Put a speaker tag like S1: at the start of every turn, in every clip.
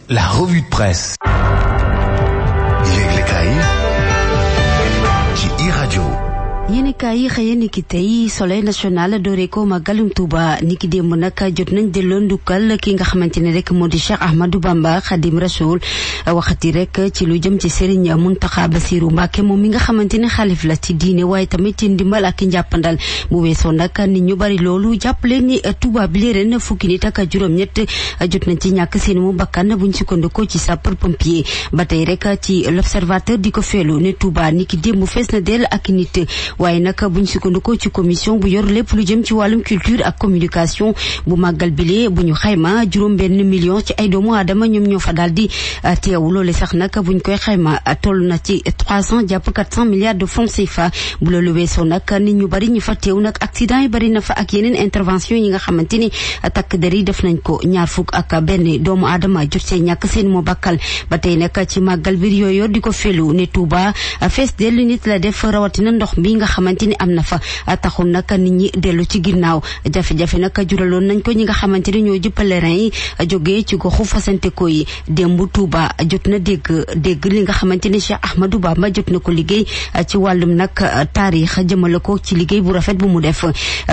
S1: La revue de presse.
S2: yéenekaay yi xëye niki tey Soleil national doore ko Magalum Touba niki démb nag jot nañ delloo ndukkal ki nga xamante ne rek moo di Cheikh Ahmadou Bamba Khadim Rasoul waxati rek ci lu jëm ci Serigne Mountakha Bassirou Mbacké moom mi nga xamante ne xalif la ci diine waaye tamit ci ndimbal ak njàppandal bu weesoo nag nit ñu bari loolu jàppale ni Touba bi leen fukki nit ak juróom-ñett jot nañ ci ñàkk seen mu bakkan buñ sukkandikoo ci sapeur pompier ba tey rek ci l'observateur di ko feelu ne Touba niki démb fees na dell ak nit waaye nag buñ sukkandikoo ci commission bu yor lépp lu jëm ci wàllum culture ak communication bu màggal bile bu ñu xayma juróom-benn million ci ay doomu aadama ñoom ñoo fa daal di teew loole sax nag buñ koy xayma toll na ci 300 jàpp 400 milliards de francs CFA bu loolu weesoo nag nit ñu bari ñu fa teew nag accident yi bari na fa ak yeneen intervention yi nga xamante ni takk der yi def nañ ko ñaar fukk ak benn doomu aadama jot see ñàkk seen moo bakkal ba tey nag ci màggal bi yooyu di ko felu ne Touba fees dellu nit la def rawatina ndox mi nga xamante ni am na fa taxul nag nit ñi dellu ci ginnaaw jafe-jafe nag juraloon nañ ko ñi nga xamante ni ñoo jëpp pèlerin yi jógee ci goxu fasante ko yi démb Touba jot na dégg li nga xamante ni Cheikh Ahmadou Bamba jot na ko liggéey ci wàllum nag taarix jëmale ko ci liggéey bu rafet bu mu def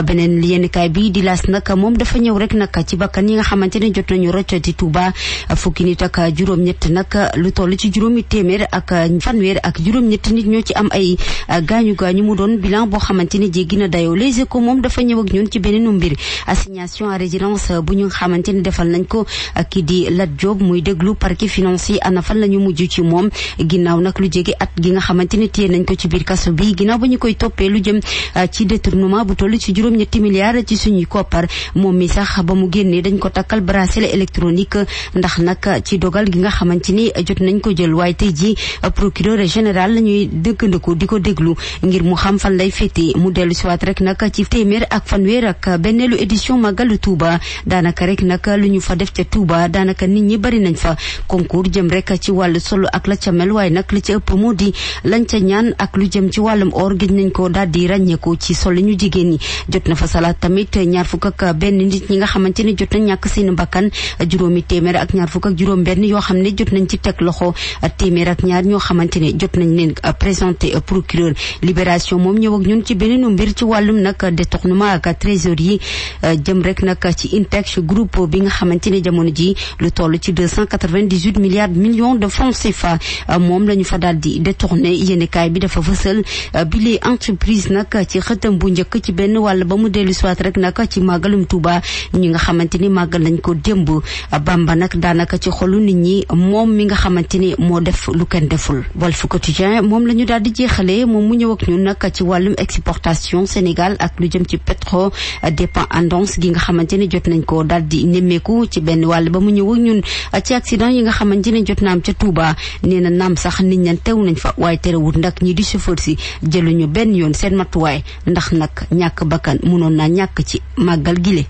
S2: beneen yéenekaay bi di L'As nag moom dafa ñëw rek nag ci bakkan yi nga xamante ni jot nañu rocc ci Touba fukki nit ak juróom-ñett nag lu toll ci juróomi téeméer ak fanweer ak juróom-ñett nit ñoo ci am ay gaañu mu doon bilan boo xamante ni jéggi na dayoo Les Échos moom dafa ñëw ak ñun ci beneen mbir assignation à résidence bu ñu xamante ni defal nañ ko kii di Lat Diop muy déglu parquet financier ana fan la ñu mujj ci moom ginnaaw nag lu jege at gi nga xamante ni téye nañ ko ci biir kaso bi ginnaaw ba ñu koy toppee lu jëm ci détournement bu toll ci juróom-ñetti milliards ci suñuy koppar moom mi sax ba mu génnee dañ ko takkal bracelet électronique ndax nag ci dogal gi nga xamante ni jot nañ ko jël waaye tey ji procureur général la ñuy dëggandiku di ko déglu ngir mu xam fan lay féete mu dellu si waat rek nag ci téeméer ak fanweer ak benneelu édition Magalu Touba daanaka rek nag lu ñu fa def ca Touba daanaka nit ñi bari nañ fa concours jëm rek ci wàllu solo ak la ca mel waaye nag li ci ëpp moo di lañ ca ñaan ak lu jëm ci wàllum or gëj nañ ko daal di ràññeeku ci solo ñu jigéen ñi jot na fa salaat tamit ñaar fukk ak benn nit ñi nga xamante ni jot nañ ñàkk seen bakkan juróomi téeméer ak ñaar fukk ak juróom benn yoo xam ne jot nañ ci teg loxo téeméer ak ñaar ñoo xamante ne jot nañ leen présenté procureur Libération moom ñëw ak ñun ci beneen mbir ci wàllum nag détournement ak trésorerie jëm rek nag ci Intex groupe bi nga xamante ne jamono ji lu toll ci 298 millions de francs CFA moom la ñu fa daal di détourné yéenekaay bi dafa fësal bile entreprise nag ci xëtam bu njëkk ci benn wàll ba mu dellu soit rek nag ci màggalum Touba ñi nga xamante ni màggal nañ ko démb Bamba nag daanaka ci xolu nit ñi moom mi nga xamante ni moo def lu kenn deful Walf Quotidien moom la ñu daal di jeexalee moom mu ñëw ak ñun nag ci wàllum exportation Sénégal ak lu jëm ci pétrodépendance gi nga xamante ni jot nañ ko daal di nemmeeku ci benn wàll ba mu ñëw ak ñun ci accident yi nga xamante ni jot na am ca Touba nee na naam sax nit ñan teew nañ fa waaye terewut nag ñi di chauffeur si jëluñu benn yoon seen matuwaay ndax nag ñàkk bakkan mënoon naa ñàkk ci màggal gile